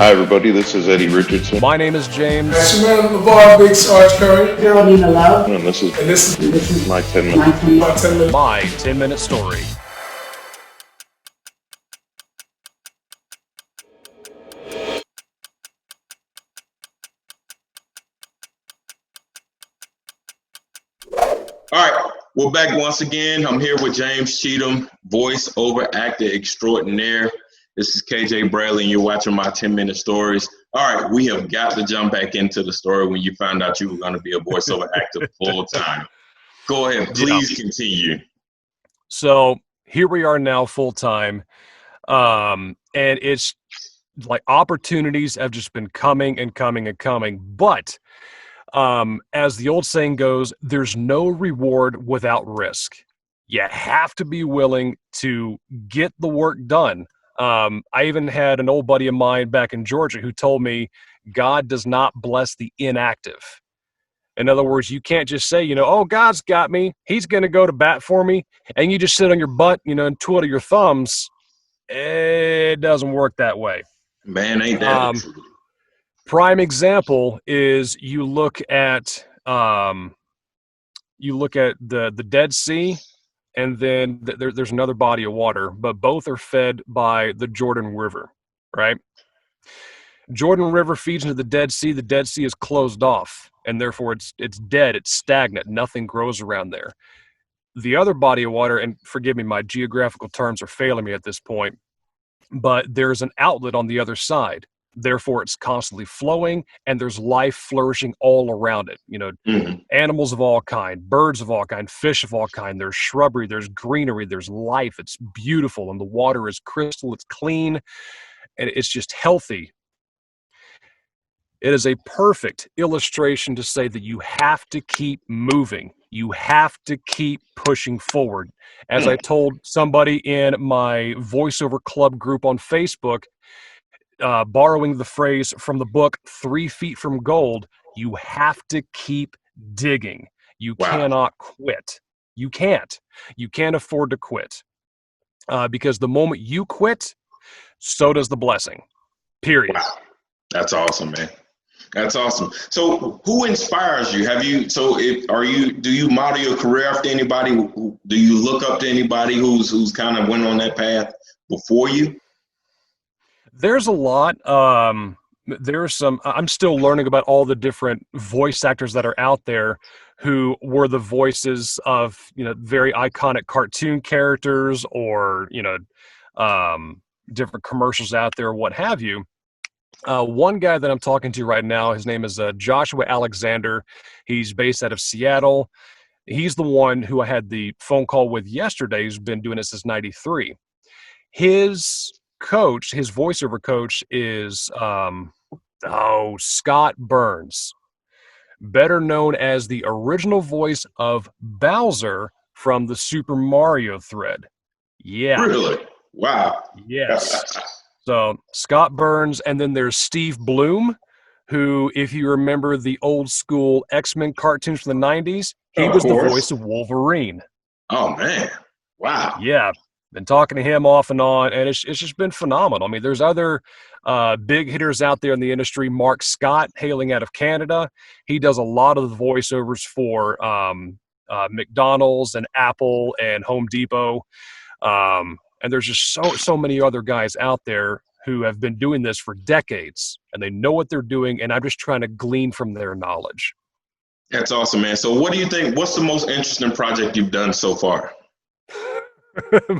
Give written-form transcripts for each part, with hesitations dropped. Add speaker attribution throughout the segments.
Speaker 1: Hi, everybody. This is Eddie Richardson.
Speaker 2: My name is James.
Speaker 3: That's your man, LeVar Big Sarge Curry.
Speaker 4: Geraldine Love.
Speaker 1: And this
Speaker 3: This
Speaker 1: is my 10 minutes.
Speaker 3: my 10 minutes.
Speaker 2: My 10-minute story.
Speaker 5: All right, we're back once again. I'm here with James Cheatham, voice-over actor extraordinaire. This is KJ Bradley, and you're watching my 10-minute stories. All right, we have got to jump back into the story when you found out you were going to be a voiceover actor full-time. Go ahead, please continue.
Speaker 2: So here we are now full-time, and it's like opportunities have just been coming and coming and coming, but as the old saying goes, there's no reward without risk. You have to be willing to get the work done. I even had an old buddy of mine back in Georgia who told me God does not bless the inactive. In other words, you can't just say, oh, God's got me. He's going to go to bat for me. And you just sit on your butt, and twiddle your thumbs. It doesn't work that way.
Speaker 5: Man, ain't that the truth.
Speaker 2: Prime example is you look at the Dead Sea, and then there's another body of water, but both are fed by the Jordan River, right? Jordan River feeds into the Dead Sea. The Dead Sea is closed off, and therefore it's dead. It's stagnant. Nothing grows around there. The other body of water, and forgive me, my geographical terms are failing me at this point, but there's an outlet on the other side. Therefore, it's constantly flowing, and there's life flourishing all around it. Animals of all kind, birds of all kind, fish of all kind. There's shrubbery, there's greenery, there's life. It's beautiful, and the water is crystal. It's clean, and it's just healthy. It is a perfect illustration to say that you have to keep moving. You have to keep pushing forward. As I told somebody in my voiceover club group on Facebook, borrowing the phrase from the book 3 Feet from Gold, you have to keep digging. You cannot quit. You can't. You can't afford to quit. Because the moment you quit, so does the blessing. Period.
Speaker 5: Wow. That's awesome, man. That's awesome. So who inspires you? Do you model your career after anybody? Do you look up to anybody who's kind of went on that path before you?
Speaker 2: There's a lot. There's some. I'm still learning about all the different voice actors that are out there who were the voices of very iconic cartoon characters or different commercials out there, what have you. One guy that I'm talking to right now, his name is Joshua Alexander. He's based out of Seattle. He's the one who I had the phone call with yesterday. He's been doing it since '93. His coach, his voiceover coach, is Scott Burns, better known as the original voice of Bowser from the Super Mario thread. Yeah.
Speaker 5: Really? Wow.
Speaker 2: Yes. So Scott Burns, and then there's Steve Bloom, who, if you remember the old school X-Men cartoons from the 90s, he was the voice of Wolverine.
Speaker 5: Oh, man. Wow.
Speaker 2: Yeah. Been talking to him off and on, and it's just been phenomenal. I mean, there's other big hitters out there in the industry. Mark Scott, hailing out of Canada, he does a lot of the voiceovers for McDonald's and Apple and Home Depot. And there's just so many other guys out there who have been doing this for decades, and they know what they're doing, and I'm just trying to glean from their knowledge.
Speaker 5: That's awesome, man. So what do you think, what's the most interesting project you've done so far?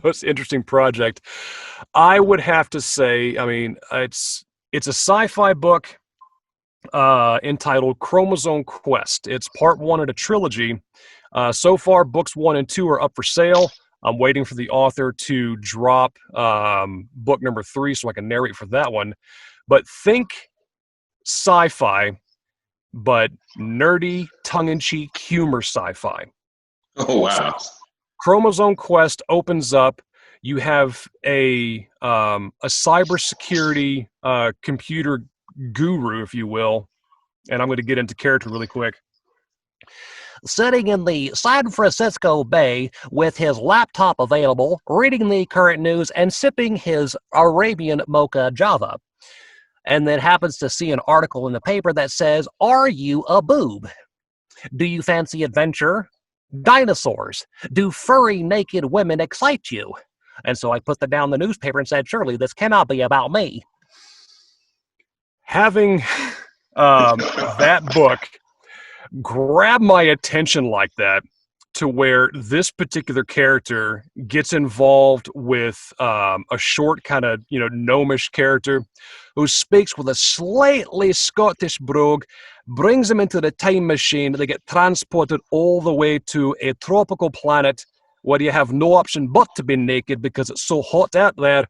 Speaker 2: Most interesting project, I would have to say, I mean, it's a sci-fi book entitled Chromosome Quest. It's part 1 of a trilogy. So far, books 1 and 2 are up for sale. I'm waiting for the author to drop book number 3 so I can narrate for that one. But think sci-fi, but nerdy, tongue-in-cheek humor sci-fi.
Speaker 5: Oh, wow.
Speaker 2: Chromosome Quest opens up. You have a cybersecurity computer guru, if you will, and I'm going to get into character really quick.
Speaker 6: Sitting in the San Francisco Bay with his laptop available, reading the current news and sipping his Arabian mocha java. and then happens to see an article in the paper that says, "Are you a boob? Do you fancy adventure? Dinosaurs? Do furry naked women excite you?" And so I put that down in the newspaper and said, "Surely this cannot be about me."
Speaker 2: Having that book grab my attention like that, to where this particular character gets involved with a short kind of, gnomish character who speaks with a slightly Scottish brogue, brings them into the time machine. They get transported all the way to a tropical planet where you have no option but to be naked because it's so hot out there.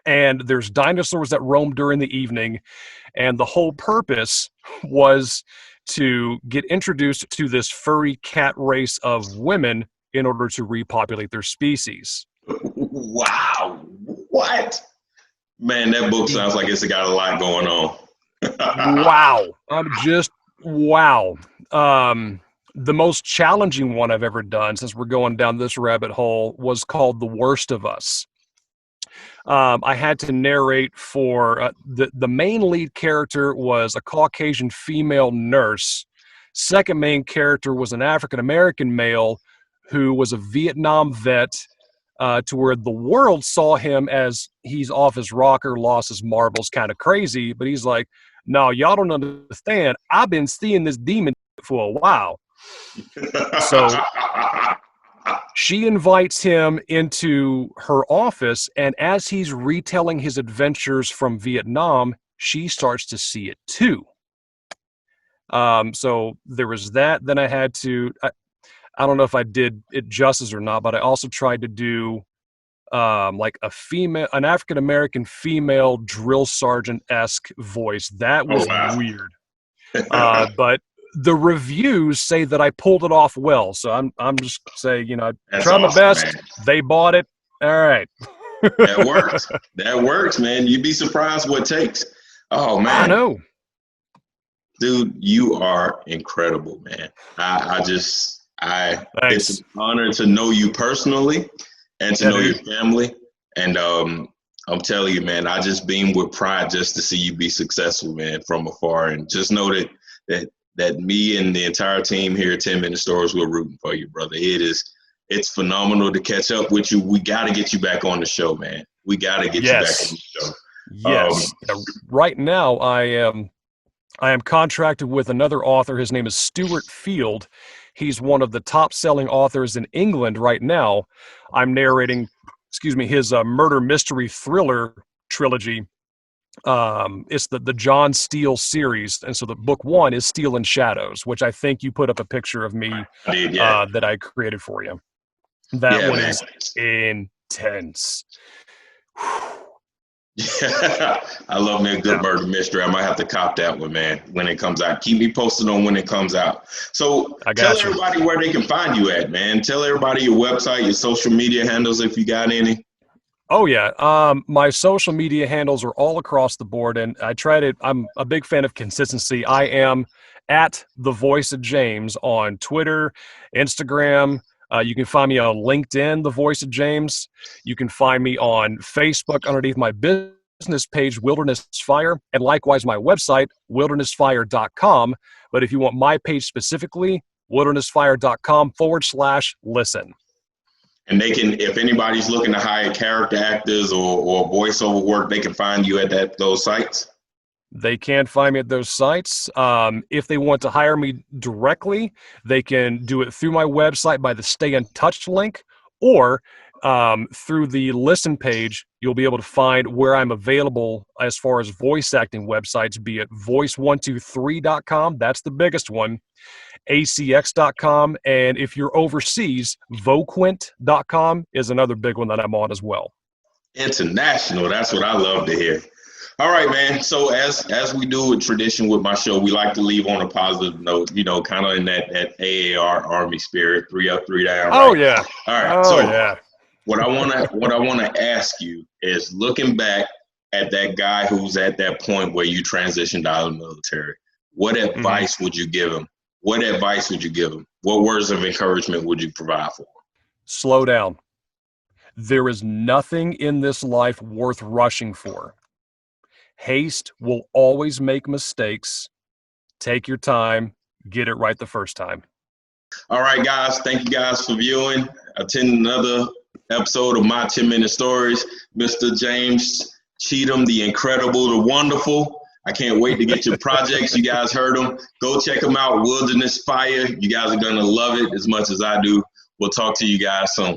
Speaker 2: And there's dinosaurs that roam during the evening. And the whole purpose was to get introduced to this furry cat race of women in order to repopulate their species.
Speaker 5: Wow. What? Man, that book sounds like it's got a lot going on.
Speaker 2: Wow. Wow. The most challenging one I've ever done, since we're going down this rabbit hole, was called The Worst of Us. I had to narrate for the main lead character was a Caucasian female nurse. Second main character was an African-American male who was a Vietnam vet, to where the world saw him as he's off his rocker, lost his marbles, kind of crazy. But he's like, "No, y'all don't understand. I've been seeing this demon for a while." So she invites him into her office, and as he's retelling his adventures from Vietnam, she starts to see it too. So there was that. Then I had to, I don't know if I did it justice or not, but I also tried to do like an African-American female drill sergeant-esque voice. That was weird. But the reviews say that I pulled it off well, so I'm just saying,
Speaker 5: That's
Speaker 2: try my
Speaker 5: awesome,
Speaker 2: best.
Speaker 5: man.
Speaker 2: They bought it. All right.
Speaker 5: That works. That works, man. You'd be surprised what it takes. Oh man,
Speaker 2: I know,
Speaker 5: dude, you are incredible, man. It's
Speaker 2: Thanks.
Speaker 5: an honor to know you personally and to know your family. And I'm telling you, man, I just beam with pride just to see you be successful, man, from afar. And just know that me and the entire team here at 10 Minute Stories, we're rooting for you, brother. It's phenomenal to catch up with you. We got to get you back on the show, man. We got to get you back on the show.
Speaker 2: Yes. Right now, I am contracted with another author. His name is Stuart Field. He's one of the top-selling authors in England right now. I'm narrating, his murder mystery thriller trilogy. It's the John Steele series, and so the book one is Steel and Shadows, which I think you put up a picture of me that I created for you. That one is intense.
Speaker 5: Yeah, I love me a good murder mystery. I might have to cop that one, man, when it comes out. Keep me posted on when it comes out. So tell everybody where they can find you at, man. Tell everybody your website, your social media handles, if you got any.
Speaker 2: Oh yeah. My social media handles are all across the board, and I'm a big fan of consistency. I am at The Voice of James on Twitter, Instagram. You can find me on LinkedIn, The Voice of James. You can find me on Facebook underneath my business page, Wilderness Fire, and likewise my website, wildernessfire.com. But if you want my page specifically, wildernessfire.com/listen.
Speaker 5: And they can, if anybody's looking to hire character actors or voiceover work, they can find you at those sites.
Speaker 2: They can find me at those sites. If they want to hire me directly, they can do it through my website by the Stay in Touch link, or through the Listen page. You'll be able to find where I'm available as far as voice acting websites, be it voice123.com, that's the biggest one, acx.com, and if you're overseas, voquint.com is another big one that I'm on as well.
Speaker 5: International, that's what I love to hear. All right, man. So as we do a tradition with my show, we like to leave on a positive note, kind of in that AAR Army spirit, 3 up, 3 down. Right?
Speaker 2: Oh yeah.
Speaker 5: All right. What I want to ask you is, looking back at that guy who's at that point where you transitioned out of the military, what advice would you give him? What advice would you give him? What words of encouragement would you provide for him?
Speaker 2: Slow down. There is nothing in this life worth rushing for. Haste will always make mistakes. Take your time. Get it right the first time.
Speaker 5: All right, guys. Thank you guys for viewing. Attending another episode of My 10-Minute Stories. Mr. James Cheatham, the incredible, the wonderful. I can't wait to get your projects. You guys heard them. Go check them out. Wilderness Fire. You guys are going to love it as much as I do. We'll talk to you guys soon.